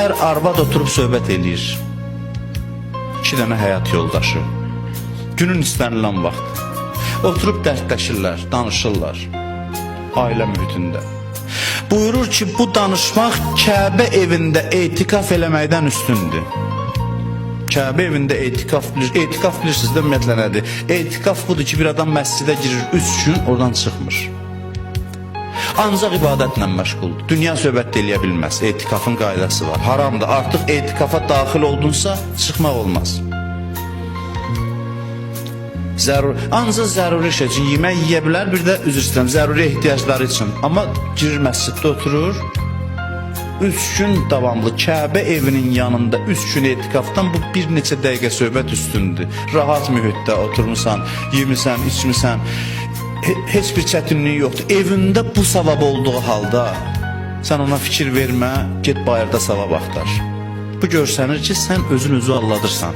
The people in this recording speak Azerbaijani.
Hər arvad oturub söhbət eləyir. 2 dənə həyat yoldaşı. Günün istənilən vaxt. Oturub dərdləşirlər, danışırlar. Ailə mühitində. Buyurur ki, bu danışmaq Kəbə evində etikaf eləməkdən üstündür. Kəbə evində etikaf bilirsiniz də ümumiyyətlə nədir? Etikaf budur ki, bir adam məscidə girir 3 gün, oradan çıxmır. Ancaq ibadətlə məşğuldur. Dünya söhbət eləyə bilməz. Etikafın qaydası var. Haramdır. Artıq etikafa daxil oldunsa, çıxmaq olmaz. Ancaq zəruri şey üçün yemək yeyə bilər, bir də üzr istəyirəm, zəruri ehtiyacları üçün. Amma girir məsciddə oturur, 3 gün davamlı Kəbə evinin yanında 3 gün etikafdan bu bir neçə dəqiqə söhbət üstündür. Rahat mühitdə oturmuşsan, yemirsən, içmirsən, heç bir çətinliyi yoxdur. Evində bu savab olduğu halda sən ona fikir vermə, get bayırda savab axtar. Bu görsənir ki, sən özün-özü alladırsan.